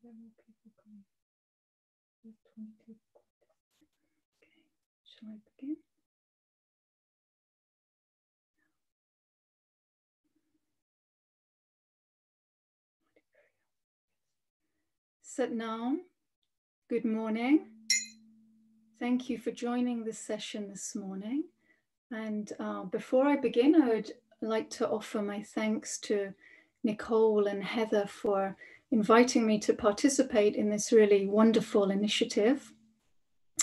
there more people coming? There's 22. Okay, shall I begin? Satnam, good morning. Thank you for joining this session this morning. And before I begin, I would like to offer my thanks to Nicole and Heather for inviting me to participate in this really wonderful initiative.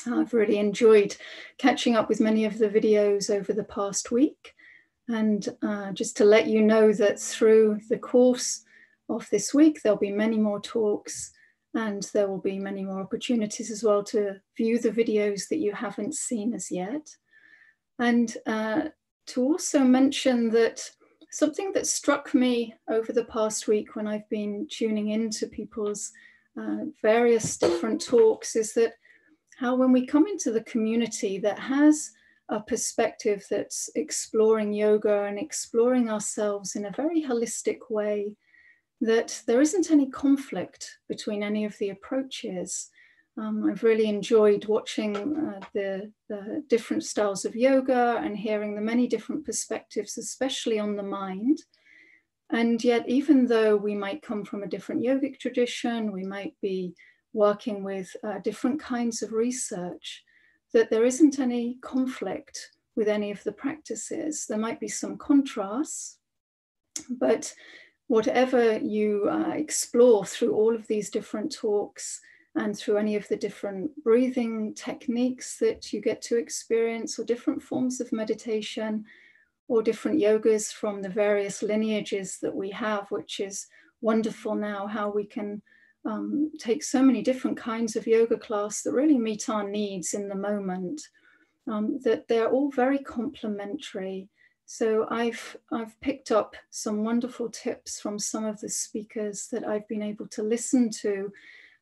I've really enjoyed catching up with many of the videos over the past week. And just to let you know that through the course of this week, there'll be many more talks and there will be many more opportunities as well to view the videos that you haven't seen as yet. And to also mention that something that struck me over the past week when I've been tuning into people's various different talks is that how when we come into the community that has a perspective that's exploring yoga and exploring ourselves in a very holistic way, that there isn't any conflict between any of the approaches. I've really enjoyed watching the different styles of yoga and hearing the many different perspectives, especially on the mind. And yet, even though we might come from a different yogic tradition, we might be working with different kinds of research, that there isn't any conflict with any of the practices. There might be some contrasts, but whatever you explore through all of these different talks and through any of the different breathing techniques that you get to experience, or different forms of meditation, or different yogas from the various lineages that we have, which is wonderful now, how we can take so many different kinds of yoga class that really meet our needs in the moment, that they're all very complementary. So I've picked up some wonderful tips from some of the speakers that I've been able to listen to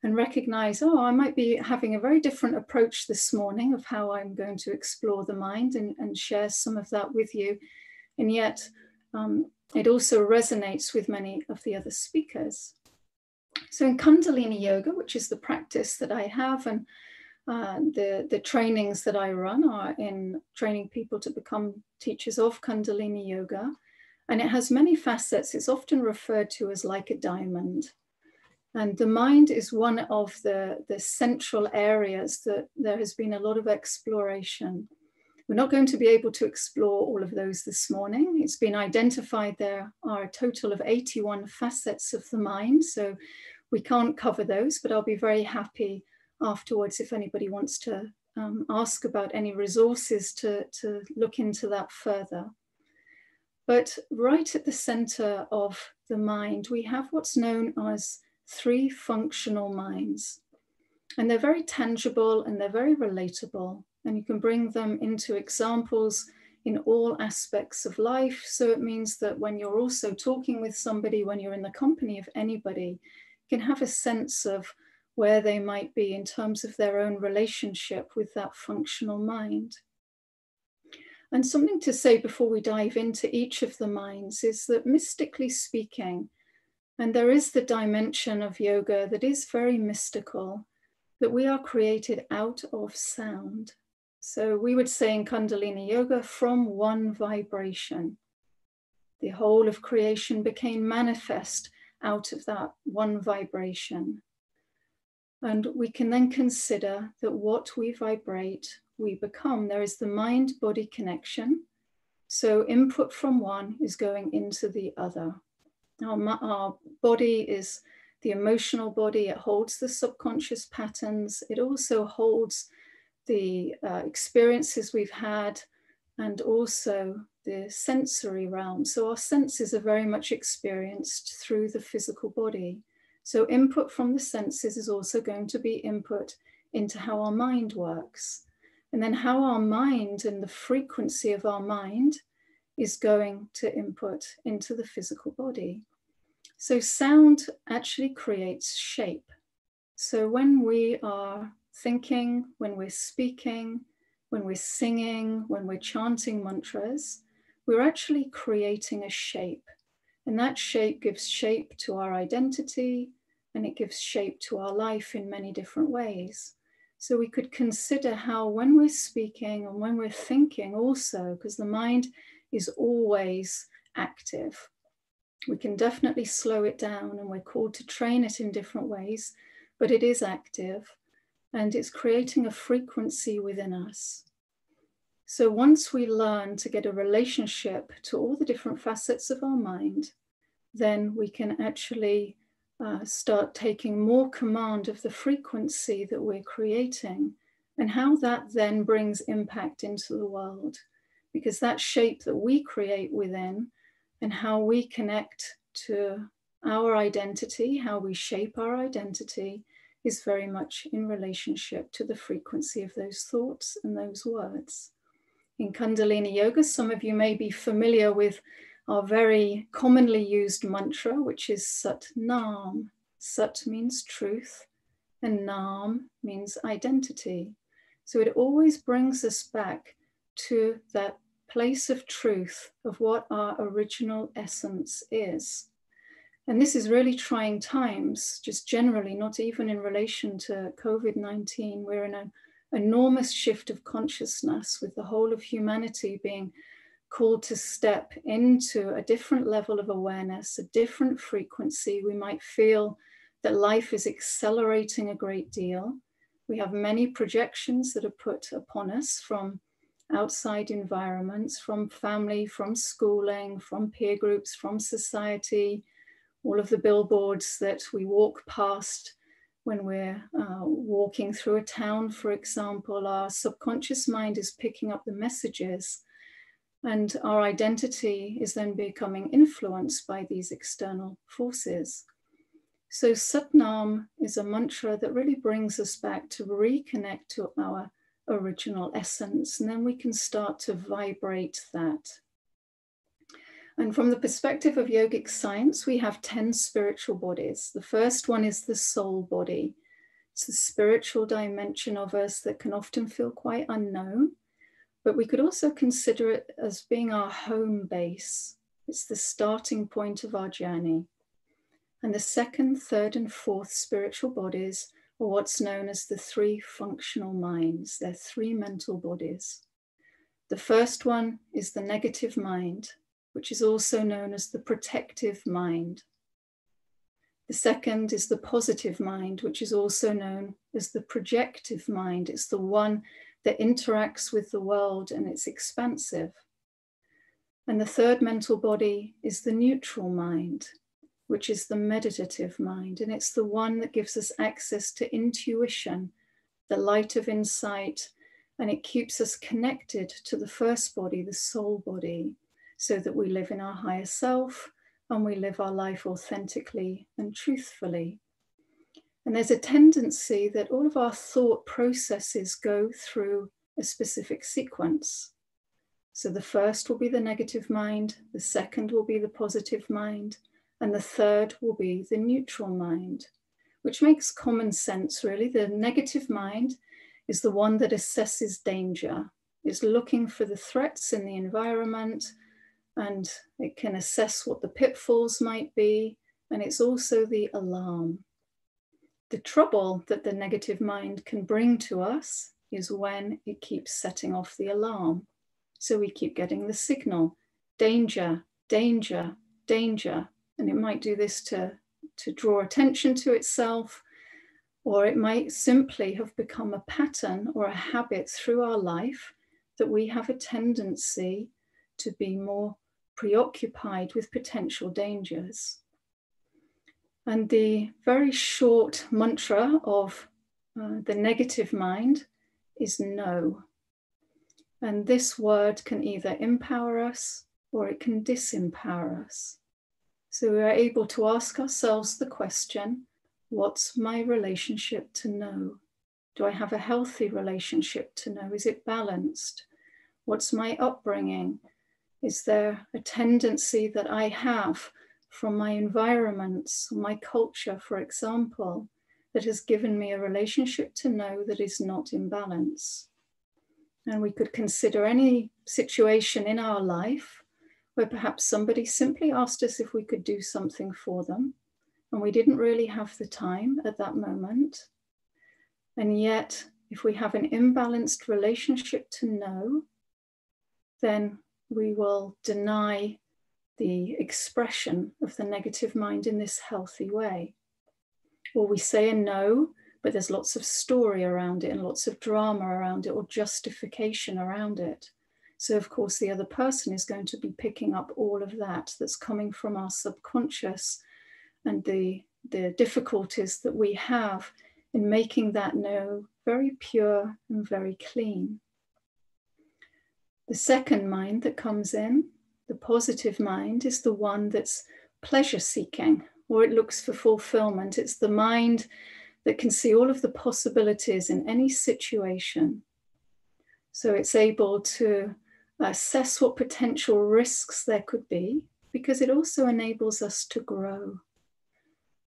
and recognize, oh, I might be having a very different approach this morning of how I'm going to explore the mind and share some of that with you. And yet it also resonates with many of the other speakers. So in Kundalini Yoga, which is the practice that I have, and the trainings that I run are in training people to become teachers of Kundalini Yoga. And it has many facets. It's often referred to as like a diamond. And the mind is one of the central areas that there has been a lot of exploration. We're not going to be able to explore all of those this morning. It's been identified there are a total of 81 facets of the mind. So we can't cover those, but I'll be very happy afterwards if anybody wants to ask about any resources to look into that further. But right at the center of the mind, we have what's known as 3 functional minds. And they're very tangible and they're very relatable. And you can bring them into examples in all aspects of life. So it means that when you're also talking with somebody, when you're in the company of anybody, you can have a sense of where they might be in terms of their own relationship with that functional mind. And something to say before we dive into each of the minds is that mystically speaking, and there is the dimension of yoga that is very mystical, that we are created out of sound. So we would say in Kundalini Yoga, from one vibration. The whole of creation became manifest out of that one vibration. And we can then consider that what we vibrate, we become. There is the mind-body connection. So input from one is going into the other. Our body is the emotional body. It holds the subconscious patterns. It also holds the experiences we've had and also the sensory realm. So our senses are very much experienced through the physical body. So input from the senses is also going to be input into how our mind works. And then how our mind and the frequency of our mind is going to input into the physical body. So sound actually creates shape. So when we are thinking, when we're speaking, when we're singing, when we're chanting mantras, we're actually creating a shape. And that shape gives shape to our identity, and it gives shape to our life in many different ways. So we could consider how when we're speaking and when we're thinking also, because the mind is always active, we can definitely slow it down, and we're called to train it in different ways, but it is active and it's creating a frequency within us. So once we learn to get a relationship to all the different facets of our mind, then we can actually start taking more command of the frequency that we're creating, and how that then brings impact into the world. Because that shape that we create within and how we connect to our identity, how we shape our identity, is very much in relationship to the frequency of those thoughts and those words. In Kundalini Yoga, some of you may be familiar with our very commonly used mantra, which is Sat Nam. Sat means truth, and Nam means identity. So it always brings us back to that place of truth, of what our original essence is. And this is really trying times, just generally, not even in relation to COVID-19. We're in an enormous shift of consciousness, with the whole of humanity being called to step into a different level of awareness, a different frequency. We might feel that life is accelerating a great deal. We have many projections that are put upon us from outside environments, from family, from schooling, from peer groups, from society, all of the billboards that we walk past when we're walking through a town, for example. Our subconscious mind is picking up the messages, and our identity is then becoming influenced by these external forces. So Sat Nam is a mantra that really brings us back to reconnect to our original essence, and then we can start to vibrate that. And from the perspective of yogic science, we have 10 spiritual bodies. The first one is the soul body. It's the spiritual dimension of us that can often feel quite unknown, but we could also consider it as being our home base. It's the starting point of our journey. And the second, third, and fourth spiritual bodies are what's known as the three functional minds. They're three mental bodies. The first one is the negative mind, which is also known as the protective mind. The second is the positive mind, which is also known as the projective mind. It's the one that interacts with the world, and it's expansive. And the third mental body is the neutral mind, which is the meditative mind. And it's the one that gives us access to intuition, the light of insight, and it keeps us connected to the first body, the soul body, so that we live in our higher self and we live our life authentically and truthfully. And there's a tendency that all of our thought processes go through a specific sequence. So the first will be the negative mind, the second will be the positive mind, and the third will be the neutral mind, which makes common sense, really. The negative mind is the one that assesses danger, is looking for the threats in the environment, and it can assess what the pitfalls might be, and it's also the alarm. The trouble that the negative mind can bring to us is when it keeps setting off the alarm. So we keep getting the signal, danger, danger, danger. And it might do this to draw attention to itself, or it might simply have become a pattern or a habit through our life that we have a tendency to be more preoccupied with potential dangers. And the very short mantra of the negative mind is no. And this word can either empower us or it can disempower us. So we are able to ask ourselves the question, what's my relationship to no? Do I have a healthy relationship to no? Is it balanced? What's my upbringing? Is there a tendency that I have from my environments, my culture, for example, that has given me a relationship to no that is not in balance? And we could consider any situation in our life where perhaps somebody simply asked us if we could do something for them, and we didn't really have the time at that moment. And yet, if we have an imbalanced relationship to no, then we will deny the expression of the negative mind in this healthy way. Or we say a no, but there's lots of story around it and lots of drama around it or justification around it. So of course the other person is going to be picking up all of that that's coming from our subconscious and the difficulties that we have in making that no very pure and very clean. The second mind that comes in, the positive mind, is the one that's pleasure seeking, or it looks for fulfillment. It's the mind that can see all of the possibilities in any situation. So it's able to assess what potential risks there could be, because it also enables us to grow.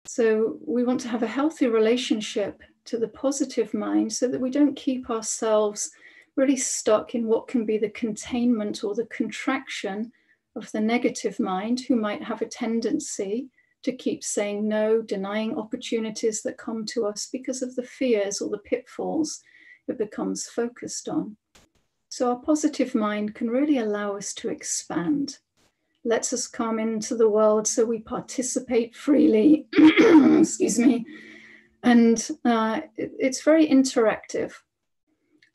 So we want to have a healthy relationship to the positive mind so that we don't keep ourselves really stuck in what can be the containment or the contraction of the negative mind, who might have a tendency to keep saying no, denying opportunities that come to us because of the fears or the pitfalls it becomes focused on. So our positive mind can really allow us to expand, lets us come into the world so we participate freely, excuse me, and it's very interactive.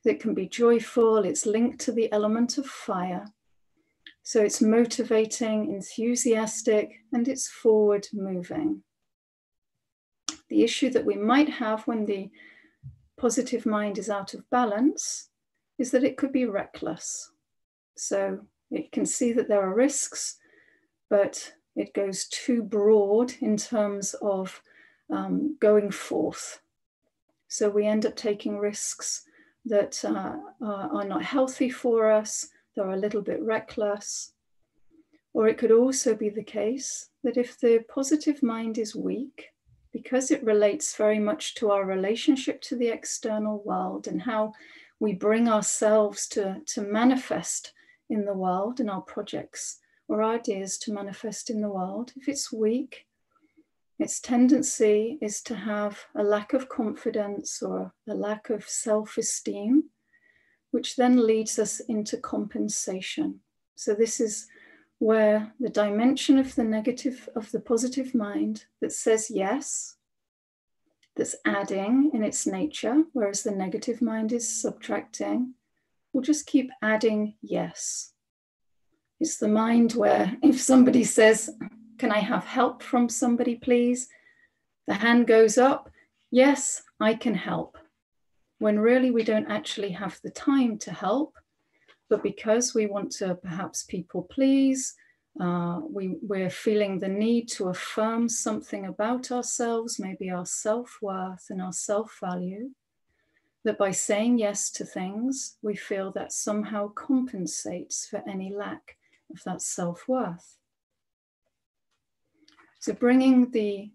It can be joyful, it's linked to the element of fire. So it's motivating, enthusiastic, and it's forward moving. The issue that we might have when the positive mind is out of balance is that it could be reckless. So it can see that there are risks, but it goes too broad in terms of going forth. So we end up taking risks that are not healthy for us. They're a little bit reckless. Or it could also be the case that if the positive mind is weak, because it relates very much to our relationship to the external world and how we bring ourselves to manifest in the world and our projects or ideas to manifest in the world, if it's weak, its tendency is to have a lack of confidence or a lack of self-esteem, which then leads us into compensation. So this is where the dimension of the negative, of the positive mind that says yes, that's adding in its nature, whereas the negative mind is subtracting, will just keep adding yes. It's the mind where if somebody says, "Can I have help from somebody, please?" the hand goes up, "Yes, I can help." When really we don't actually have the time to help, but because we want to perhaps people please, we're feeling the need to affirm something about ourselves, maybe our self-worth and our self-value, that by saying yes to things, we feel that somehow compensates for any lack of that self-worth. So bringing the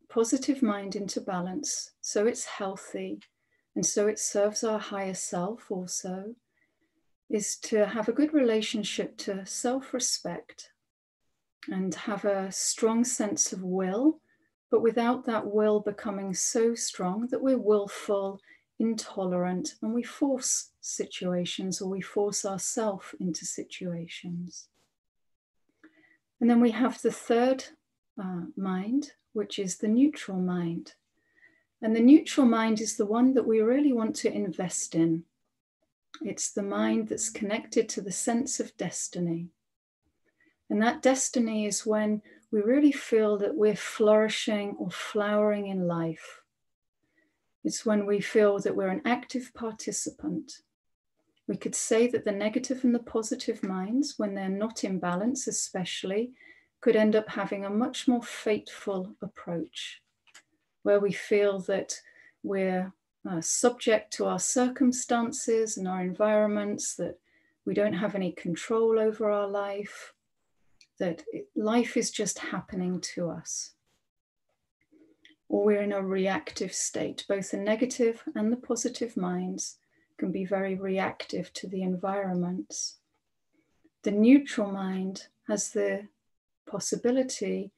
positive mind into balance so it's healthy and so it serves our higher self also, is to have a good relationship to self-respect and have a strong sense of will, but without that will becoming so strong that we're willful, intolerant, and we force situations or we force ourselves into situations. And then we have the third mind, which is the neutral mind. And the neutral mind is the one that we really want to invest in. It's the mind that's connected to the sense of destiny. And that destiny is when we really feel that we're flourishing or flowering in life. It's when we feel that we're an active participant. We could say that the negative and the positive minds, when they're not in balance especially, could end up having a much more fateful approach, where we feel that we're subject to our circumstances and our environments, that we don't have any control over our life, that life is just happening to us. Or we're in a reactive state. Both the negative and the positive minds can be very reactive to the environments. The neutral mind has the possibility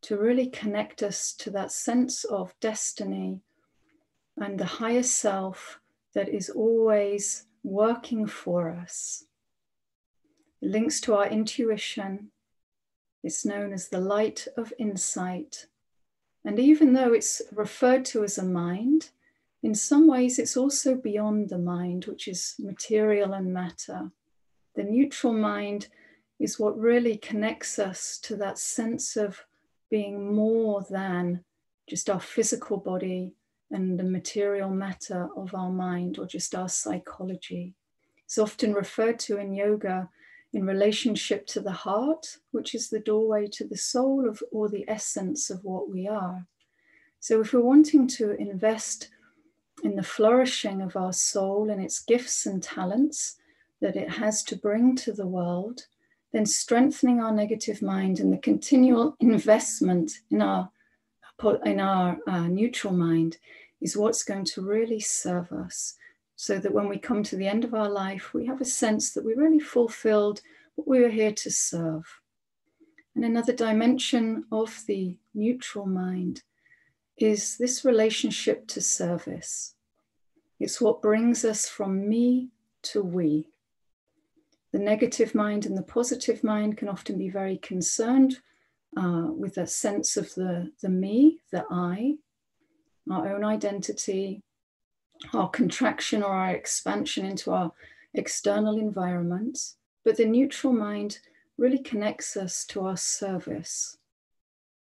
to really connect us to that sense of destiny and the higher self that is always working for us. It links to our intuition. It's known as the light of insight. And even though it's referred to as a mind, in some ways it's also beyond the mind, which is material and matter. The neutral mind is what really connects us to that sense of being more than just our physical body and the material matter of our mind, or just our psychology. It's often referred to in yoga in relationship to the heart, which is the doorway to the soul of, or the essence of what we are. So if we're wanting to invest in the flourishing of our soul and its gifts and talents that it has to bring to the world, then strengthening our negative mind and the continual investment in our neutral mind is what's going to really serve us, so that when we come to the end of our life, we have a sense that we really fulfilled what we were here to serve. And another dimension of the neutral mind is this relationship to service. It's what brings us from me to we. The negative mind and the positive mind can often be very concerned with a sense of the me, the I, our own identity, our contraction or our expansion into our external environments. But the neutral mind really connects us to our service,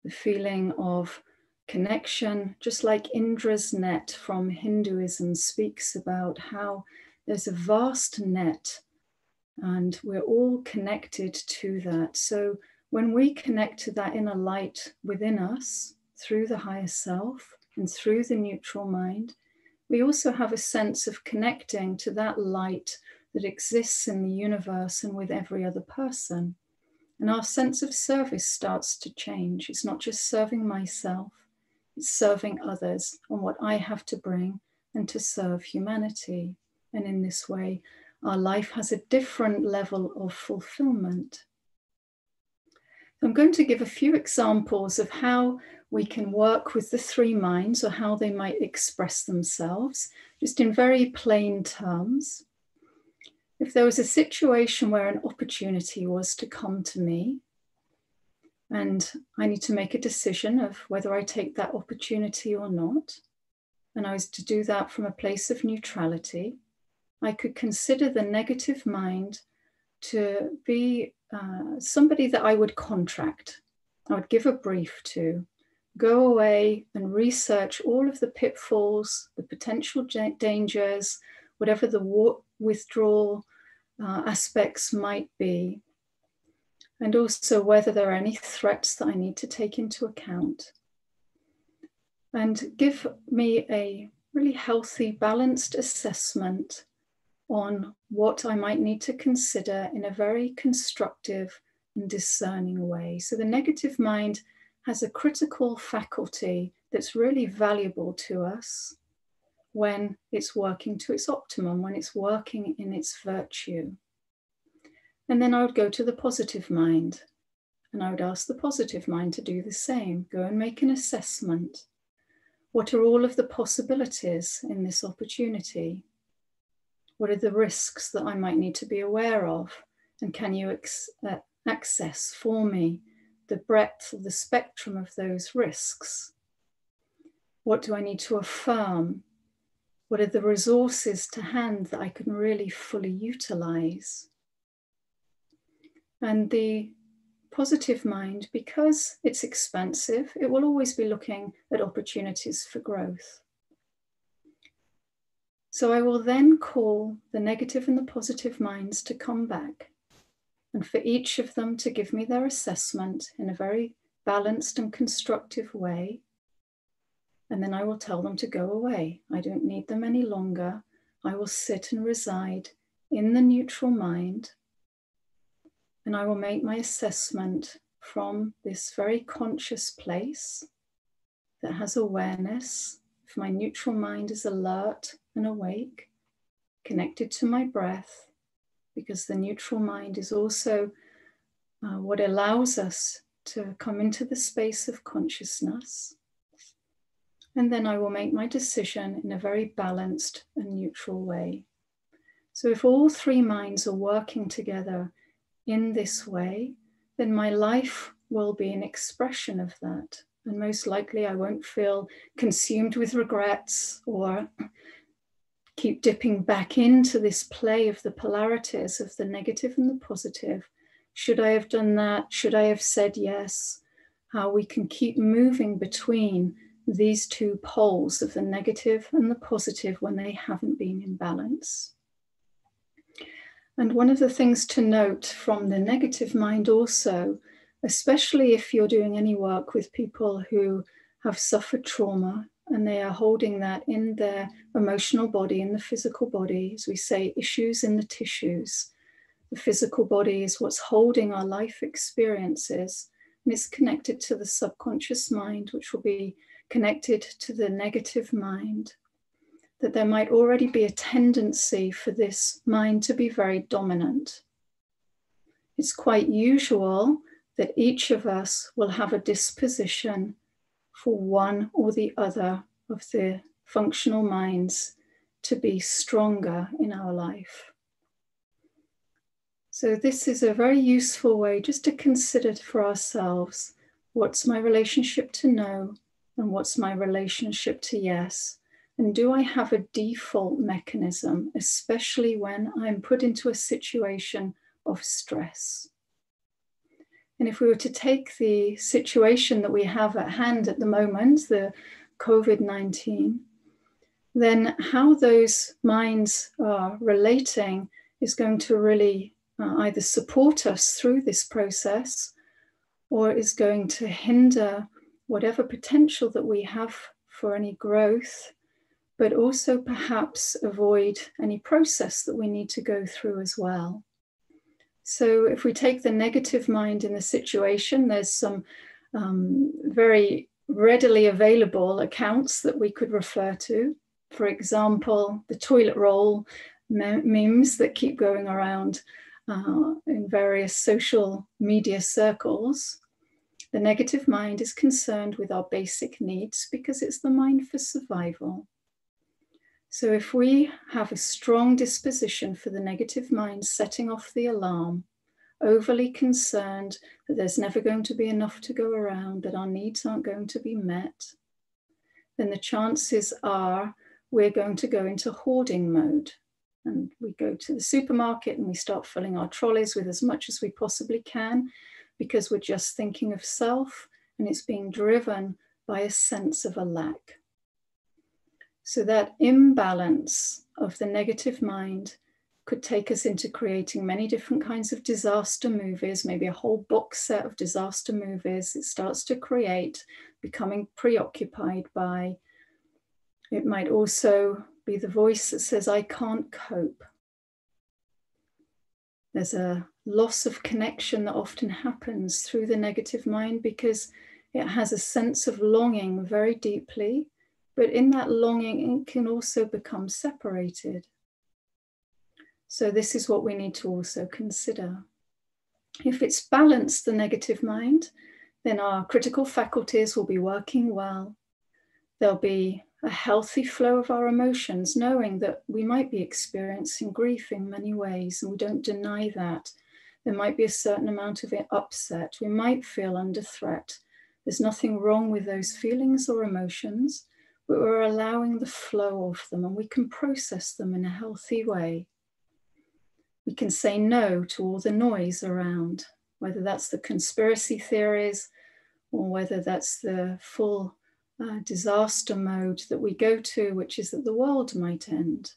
the feeling of connection, just like Indra's net from Hinduism speaks about how there's a vast net and we're all connected to that. So when we connect to that inner light within us through the higher self and through the neutral mind, we also have a sense of connecting to that light that exists in the universe and with every other person. And our sense of service starts to change. It's not just serving myself, it's serving others on what I have to bring and to serve humanity. And in this way, our life has a different level of fulfillment. I'm going to give a few examples of how we can work with the three minds, or how they might express themselves, just in very plain terms. If there was a situation where an opportunity was to come to me, and I need to make a decision of whether I take that opportunity or not, and I was to do that from a place of neutrality, I could consider the negative mind to be somebody that I would contract. I would give a brief to, go away and research all of the pitfalls, the potential dangers, whatever the withdrawal aspects might be, and also whether there are any threats that I need to take into account. And give me a really healthy, balanced assessment on what I might need to consider in a very constructive and discerning way. So the negative mind has a critical faculty that's really valuable to us when it's working to its optimum, when it's working in its virtue. And then I would go to the positive mind, and I would ask the positive mind to do the same. Go and make an assessment. What are all of the possibilities in this opportunity? What are the risks that I might need to be aware of? And can you access for me the breadth of the spectrum of those risks? What do I need to affirm? What are the resources to hand that I can really fully utilize? And the positive mind, because it's expansive, it will always be looking at opportunities for growth. So I will then call the negative and the positive minds to come back, and for each of them to give me their assessment in a very balanced and constructive way. And then I will tell them to go away. I don't need them any longer. I will sit and reside in the neutral mind, and I will make my assessment from this very conscious place that has awareness. If my neutral mind is alert and awake, connected to my breath, because the neutral mind is also what allows us to come into the space of consciousness. And then I will make my decision in a very balanced and neutral way. So if all three minds are working together in this way, then my life will be an expression of that. And most likely I won't feel consumed with regrets or keep dipping back into this play of the polarities of the negative and the positive. Should I have done that? Should I have said yes? How we can keep moving between these two poles of the negative and the positive when they haven't been in balance. And one of the things to note from the negative mind also, especially if you're doing any work with people who have suffered trauma and they are holding that in their emotional body, in the physical body, as we say, issues in the tissues. The physical body is what's holding our life experiences, and it's connected to the subconscious mind, which will be connected to the negative mind. That there might already be a tendency for this mind to be very dominant. It's quite usual that each of us will have a disposition for one or the other of the functional minds to be stronger in our life. So this is a very useful way just to consider for ourselves, what's my relationship to no and what's my relationship to yes? And do I have a default mechanism, especially when I'm put into a situation of stress? And if we were to take the situation that we have at hand at the moment, the COVID-19, then how those minds are relating is going to really either support us through this process or is going to hinder whatever potential that we have for any growth, but also perhaps avoid any process that we need to go through as well. So if we take the negative mind in the situation, there's some very readily available accounts that we could refer to. For example, the toilet roll memes that keep going around in various social media circles. The negative mind is concerned with our basic needs because it's the mind for survival. So if we have a strong disposition for the negative mind setting off the alarm, overly concerned that there's never going to be enough to go around, that our needs aren't going to be met, then the chances are we're going to go into hoarding mode. And we go to the supermarket and we start filling our trolleys with as much as we possibly can because we're just thinking of self and it's being driven by a sense of a lack. So that imbalance of the negative mind could take us into creating many different kinds of disaster movies, maybe a whole box set of disaster movies. It starts to create, becoming preoccupied by. It might also be the voice that says, I can't cope. There's a loss of connection that often happens through the negative mind because it has a sense of longing very deeply. But in that longing, it can also become separated. So this is what we need to also consider. If it's balanced, the negative mind, then our critical faculties will be working well. There'll be a healthy flow of our emotions, knowing that we might be experiencing grief in many ways, and we don't deny that. There might be a certain amount of upset. We might feel under threat. There's nothing wrong with those feelings or emotions, but we're allowing the flow of them and we can process them in a healthy way. We can say no to all the noise around, whether that's the conspiracy theories or whether that's the full disaster mode that we go to, which is that the world might end,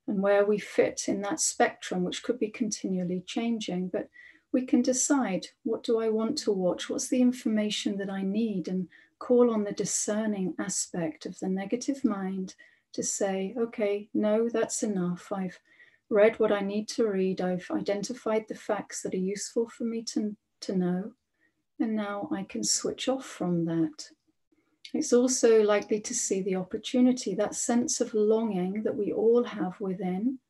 and where we fit in that spectrum, which could be continually changing. But we can decide, what do I want to watch? What's the information that I need? And call on the discerning aspect of the negative mind to say, okay, no, that's enough. I've read what I need to read. I've identified the facts that are useful for me to know. And now I can switch off from that. It's also likely to see the opportunity, that sense of longing that we all have within,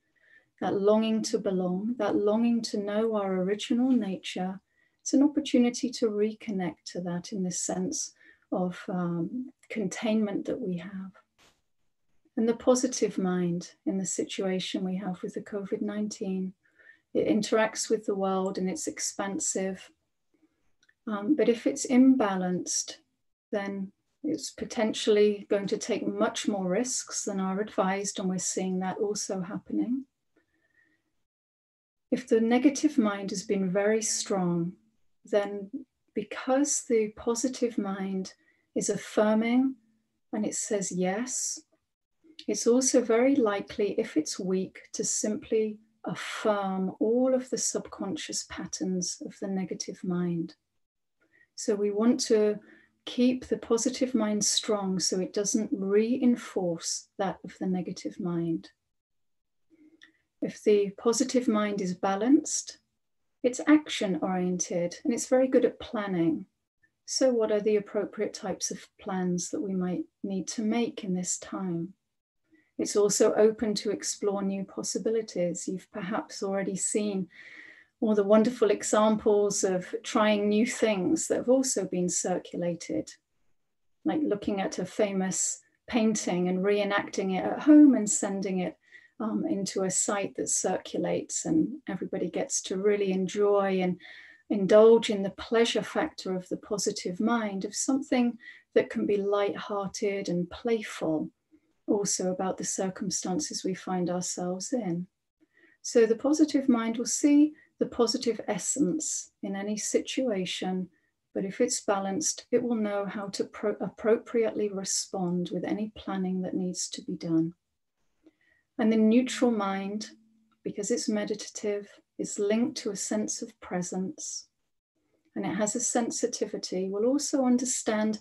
that longing to belong, that longing to know our original nature It's an opportunity to reconnect to that in this sense of containment that we have. And the positive mind in the situation we have with the COVID-19, it interacts with the world and it's expansive. But if it's imbalanced, then it's potentially going to take much more risks than are advised, and we're seeing that also happening. If the negative mind has been very strong, then because the positive mind is affirming and it says yes, it's also very likely, if it's weak, to simply affirm all of the subconscious patterns of the negative mind. So we want to keep the positive mind strong so it doesn't reinforce that of the negative mind. If the positive mind is balanced, it's action-oriented and it's very good at planning. So what are the appropriate types of plans that we might need to make in this time? It's also open to explore new possibilities. You've perhaps already seen all the wonderful examples of trying new things that have also been circulated, like looking at a famous painting and reenacting it at home and sending it into a site that circulates, and everybody gets to really enjoy and indulge in the pleasure factor of the positive mind, of something that can be light-hearted and playful, also about the circumstances we find ourselves in. So the positive mind will see the positive essence in any situation, but if it's balanced, it will know how to appropriately respond with any planning that needs to be done. And the neutral mind, because it's meditative, is linked to a sense of presence, and it has a sensitivity, will also understand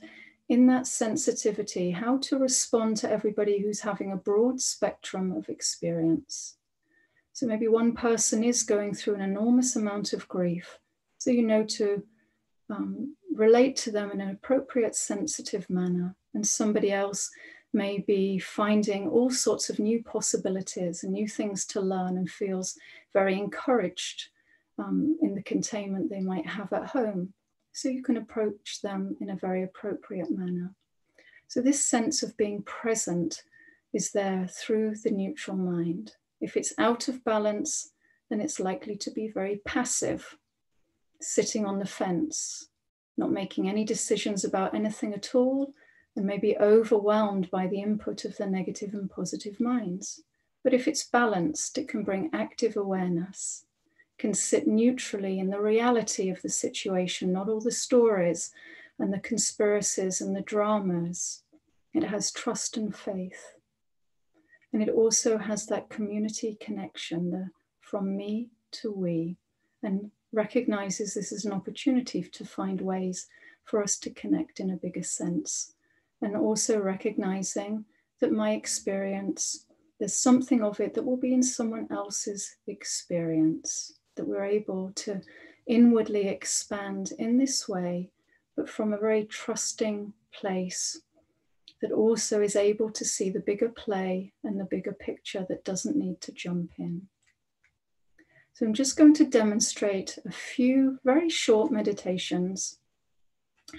in that sensitivity how to respond to everybody who's having a broad spectrum of experience. So maybe one person is going through an enormous amount of grief, so you know to relate to them in an appropriate, sensitive manner, and somebody else may be finding all sorts of new possibilities and new things to learn and feels very encouraged in the containment they might have at home. So you can approach them in a very appropriate manner. So this sense of being present is there through the neutral mind. If it's out of balance, then it's likely to be very passive, sitting on the fence, not making any decisions about anything at all, and maybe overwhelmed by the input of the negative and positive minds. But if it's balanced, it can bring active awareness, can sit neutrally in the reality of the situation, not all the stories and the conspiracies and the dramas. It has trust and faith. And it also has that community connection, the from me to we, and recognizes this as an opportunity to find ways for us to connect in a bigger sense. And also recognizing that my experience, there's something of it that will be in someone else's experience, that we're able to inwardly expand in this way, but from a very trusting place that also is able to see the bigger play and the bigger picture that doesn't need to jump in. So I'm just going to demonstrate a few very short meditations,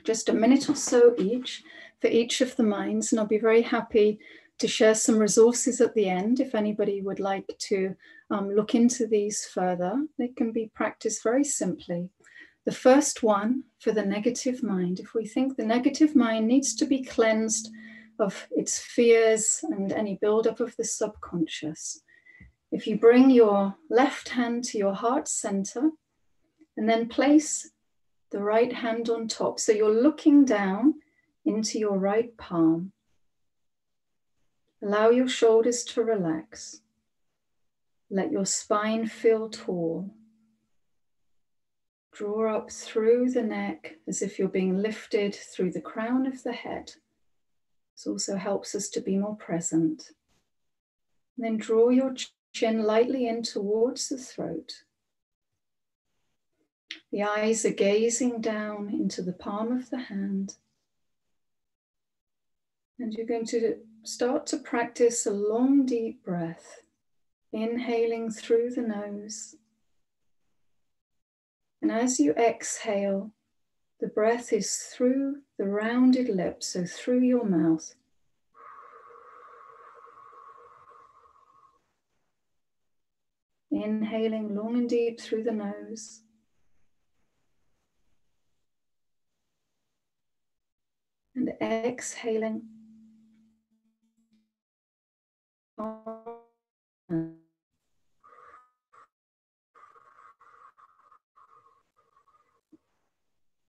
just a minute or so each for each of the minds, and I'll be very happy to share some resources at the end if anybody would like to look into these further. They can be practiced very simply. The first one for the negative mind, if we think the negative mind needs to be cleansed of its fears and any buildup of the subconscious. If you bring your left hand to your heart center and then place the right hand on top, so you're looking down into your right palm. Allow your shoulders to relax. Let your spine feel tall. Draw up through the neck as if you're being lifted through the crown of the head. This also helps us to be more present. And then draw your chin lightly in towards the throat. The eyes are gazing down into the palm of the hand. And you're going to start to practice a long, deep breath, inhaling through the nose And as you exhale, the breath is through the rounded lips, so through your mouth. Inhaling long and deep through the nose. And exhaling.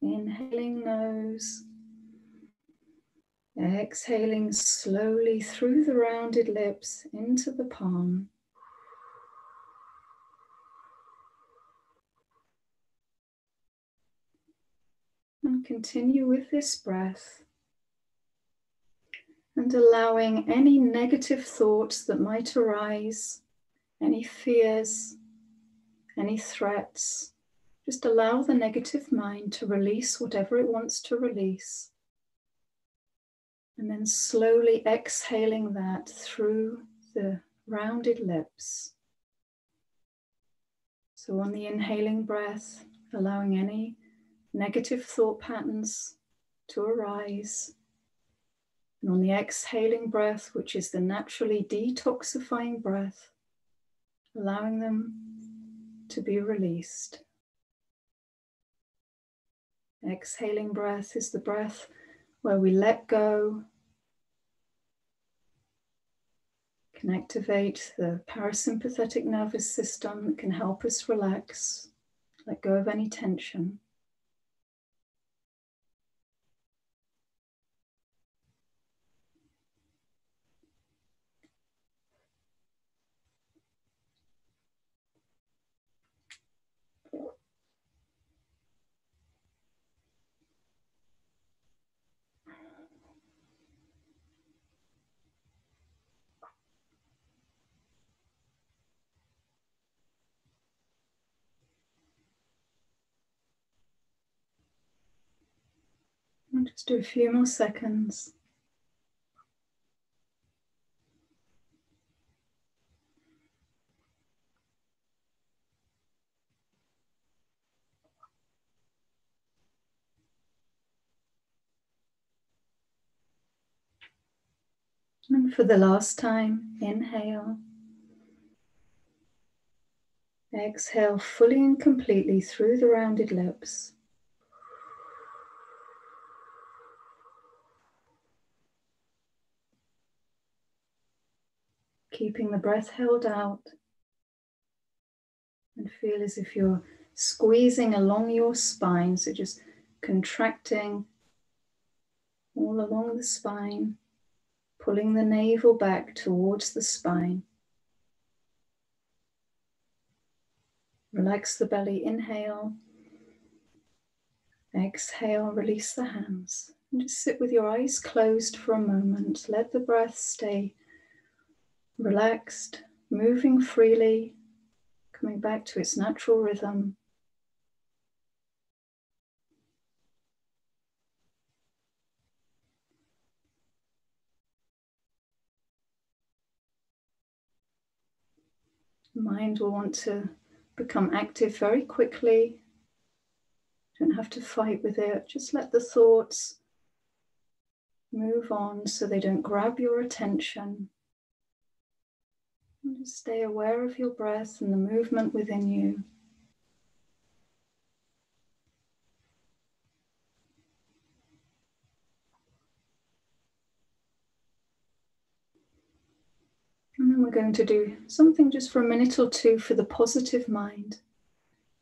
Inhaling nose. Exhaling slowly through the rounded lips into the palm. And continue with this breath. And allowing any negative thoughts that might arise, any fears, any threats, just allow the negative mind to release whatever it wants to release. And then slowly exhaling that through the rounded lips. So on the inhaling breath, allowing any negative thought patterns to arise. And on the exhaling breath, which is the naturally detoxifying breath, allowing them to be released. Exhaling breath is the breath where we let go, can activate the parasympathetic nervous system that can help us relax, let go of any tension. And just do a few more seconds. And for the last time, inhale. Exhale fully and completely through the rounded lips. Keeping the breath held out. And feel as if you're squeezing along your spine, so just contracting all along the spine, pulling the navel back towards the spine. Relax the belly, inhale. Exhale, release the hands. And just sit with your eyes closed for a moment. Let the breath stay relaxed, moving freely, coming back to its natural rhythm. The mind will want to become active very quickly. Don't have to fight with it. Just let the thoughts move on so they don't grab your attention. And just stay aware of your breath and the movement within you. And then we're going to do something just for a minute or two for the positive mind.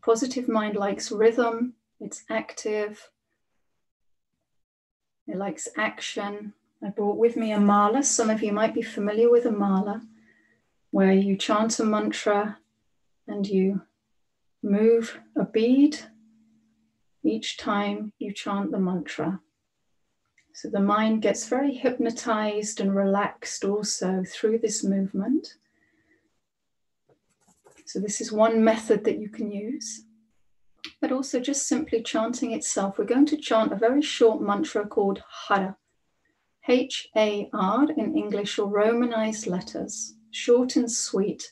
Positive mind likes rhythm, it's active, it likes action. I brought with me a mala. Some of you might be familiar with a mala, where you chant a mantra and you move a bead each time you chant the mantra. So the mind gets very hypnotized and relaxed also through this movement. So this is one method that you can use, but also just simply chanting itself. We're going to chant a very short mantra called Hara, H-A-R in English or Romanized letters, short and sweet.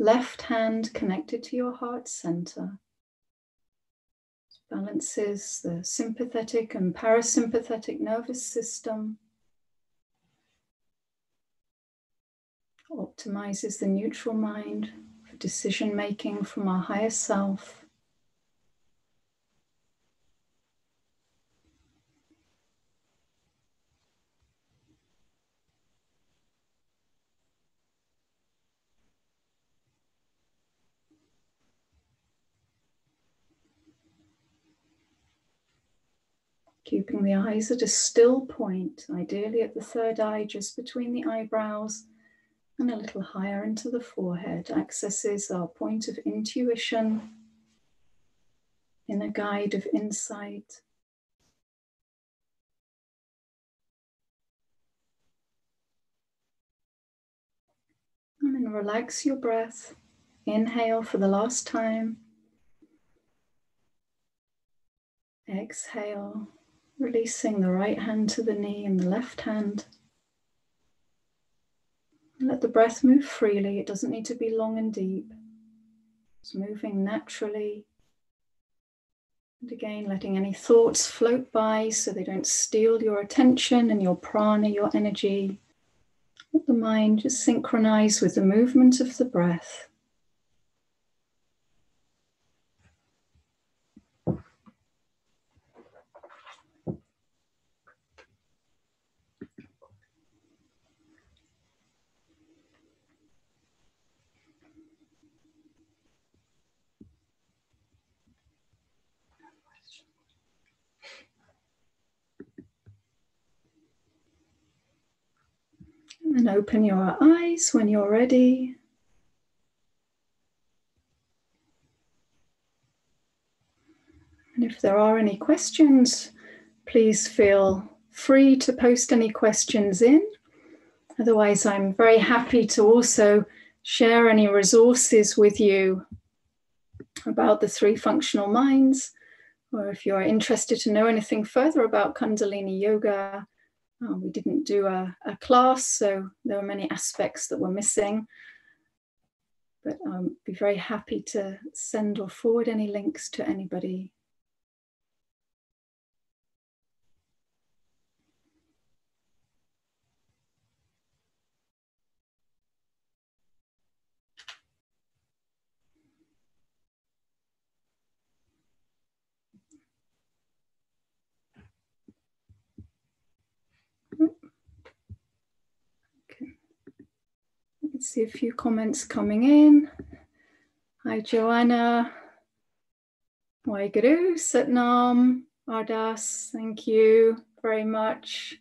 left hand connected to your heart center. Balances the sympathetic and parasympathetic nervous system. Optimizes the neutral mind for decision making from our higher self. Keeping the eyes at a still point, ideally at the third eye, just between the eyebrows and a little higher into the forehead, accesses our point of intuition, inner guide of insight. And then relax your breath. Inhale for the last time. Exhale, releasing the right hand to the knee and the left hand. Let the breath move freely. It doesn't need to be long and deep. It's moving naturally. And again, letting any thoughts float by so they don't steal your attention and your prana, your energy. Let the mind just synchronize with the movement of the breath. And then open your eyes when you're ready. And if there are any questions, please feel free to post any questions in. Otherwise, I'm very happy to also share any resources with you about the three functional minds, or if you're interested to know anything further about Kundalini Yoga. We didn't do a class, so there were many aspects that were missing. But I'd be very happy to send or forward any links to anybody. Let's see a few comments coming in. Hi, Joanna. Waheguru, Satnam, Ardas, thank you very much.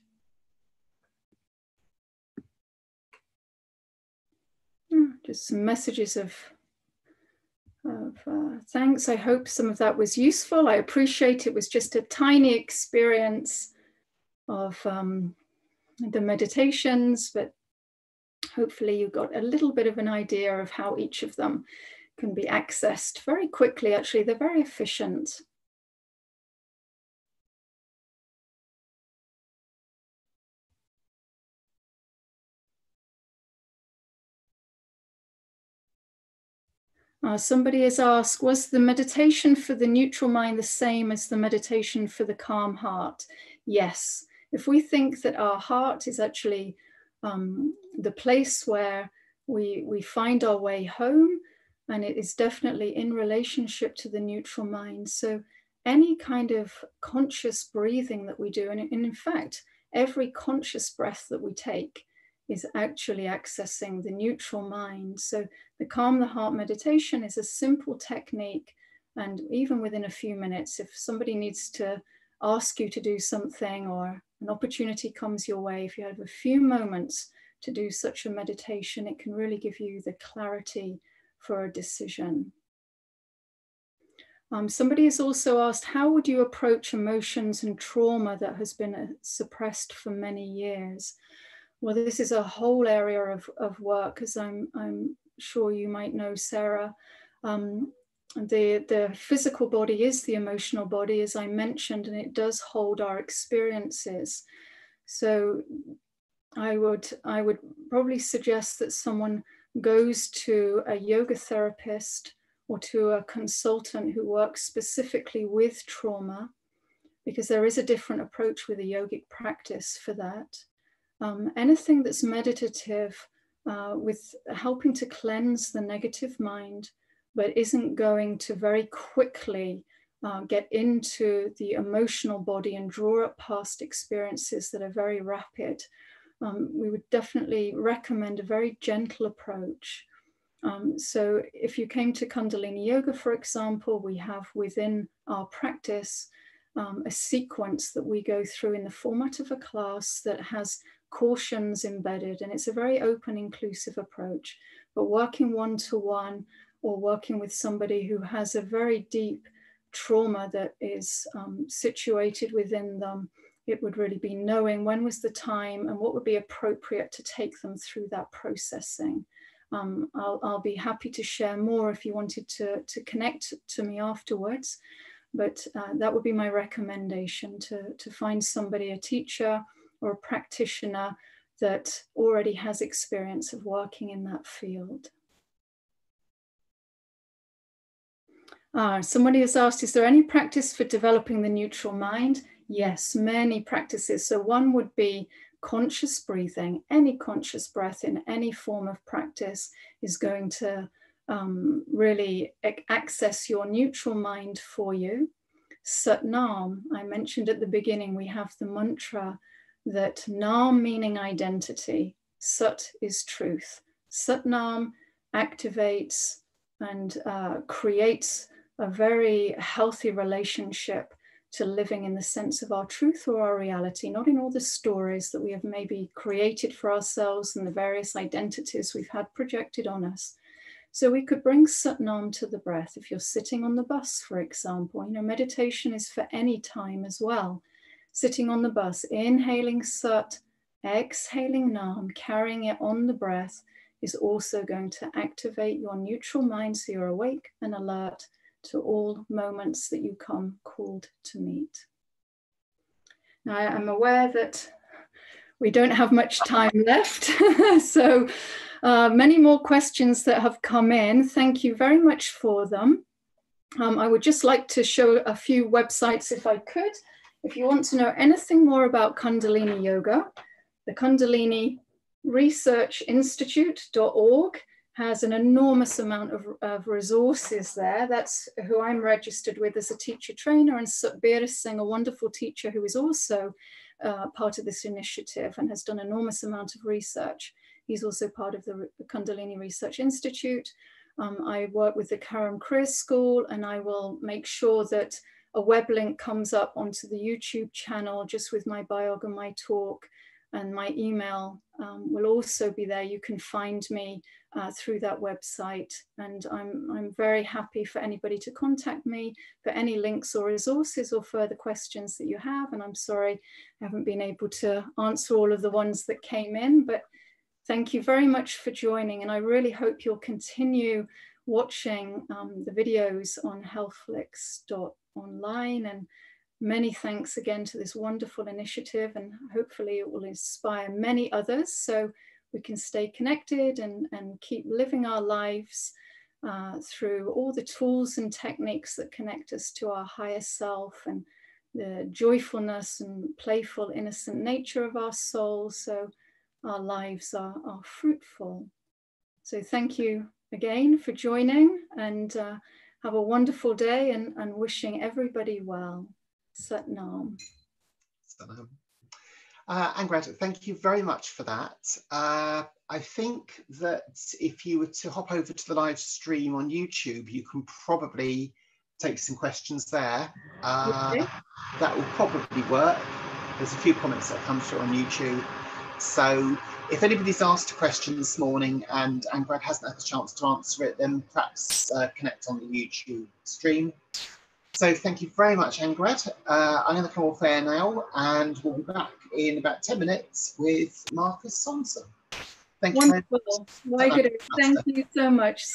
Just some messages of thanks. I hope some of that was useful. I appreciate it was just a tiny experience of the meditations, but hopefully you got a little bit of an idea of how each of them can be accessed very quickly. Actually, they're very efficient. Somebody has asked, was the meditation for the neutral mind the same as the meditation for the calm heart? Yes. If we think that our heart is actually the place where we find our way home, and it is definitely in relationship to the neutral mind. So any kind of conscious breathing that we do, and in fact, every conscious breath that we take is actually accessing the neutral mind. So the Calm the Heart meditation is a simple technique, and even within a few minutes, if somebody needs to ask you to do something or an opportunity comes your way, if you have a few moments to do such a meditation, it can really give you the clarity for a decision. Somebody has also asked, how would you approach emotions and trauma that has been suppressed for many years? Well, this is a whole area of work, as I'm sure you might know, Sarah. The physical body is the emotional body, as I mentioned, and it does hold our experiences. So I would probably suggest that someone goes to a yoga therapist or to a consultant who works specifically with trauma, because there is a different approach with a yogic practice for that. Anything that's meditative, with helping to cleanse the negative mind, but isn't going to very quickly get into the emotional body and draw up past experiences that are very rapid, we would definitely recommend a very gentle approach. So if you came to Kundalini Yoga, for example, we have within our practice a sequence that we go through in the format of a class that has cautions embedded, and it's a very open, inclusive approach. But working one-to-one or working with somebody who has a very deep trauma that is situated within them, it would really be knowing when was the time and what would be appropriate to take them through that processing. I'll be happy to share more if you wanted to connect to me afterwards, but that would be my recommendation, to find somebody, a teacher or a practitioner that already has experience of working in that field. Somebody has asked, is there any practice for developing the neutral mind? Yes, many practices. So one would be conscious breathing. Any conscious breath in any form of practice is going to really access your neutral mind for you. Sat Nam, I mentioned at the beginning, we have the mantra that Nam meaning identity, Sat is truth. Sat Nam activates and creates a very healthy relationship to living in the sense of our truth or our reality, not in all the stories that we have maybe created for ourselves and the various identities we've had projected on us. So we could bring Sat Nam to the breath. If you're sitting on the bus, for example, meditation is for any time as well. Sitting on the bus, inhaling Sat, exhaling Nam, carrying it on the breath is also going to activate your neutral mind, so you're awake and alert to all moments that you come called to meet. Now, I'm aware that we don't have much time left, so many more questions that have come in. Thank you very much for them. I would just like to show a few websites if I could. If you want to know anything more about Kundalini Yoga, the Kundalini Research Institute.org has an enormous amount of resources there. That's who I'm registered with as a teacher trainer, and Satbir Singh, a wonderful teacher who is also part of this initiative and has done an enormous amount of research. He's also part of the Kundalini Research Institute. I work with the Karam Kriya School, and I will make sure that a web link comes up onto the YouTube channel just with my blog and my talk, and my email will also be there. You can find me through that website, and I'm very happy for anybody to contact me for any links or resources or further questions that you have. And I'm sorry I haven't been able to answer all of the ones that came in, but thank you very much for joining, and I really hope you'll continue watching the videos on healthflix.online. And many thanks again to this wonderful initiative, and hopefully it will inspire many others so we can stay connected and keep living our lives through all the tools and techniques that connect us to our higher self and the joyfulness and playful, innocent nature of our soul, so our lives are fruitful. So thank you again for joining, and have a wonderful day, and wishing everybody well. Sat Nam. Angad, thank you very much for that. I think that if you were to hop over to the live stream on YouTube, you can probably take some questions there. Okay. That will probably work. There's a few comments that come through on YouTube. So if anybody's asked a question this morning and Angad hasn't had a chance to answer it, then perhaps connect on the YouTube stream. So thank you very much, Angad. I'm going to come off air now, and we'll be back in about 10 minutes with Marcus Sonson. Thank you. Wonderful. Thank you so much.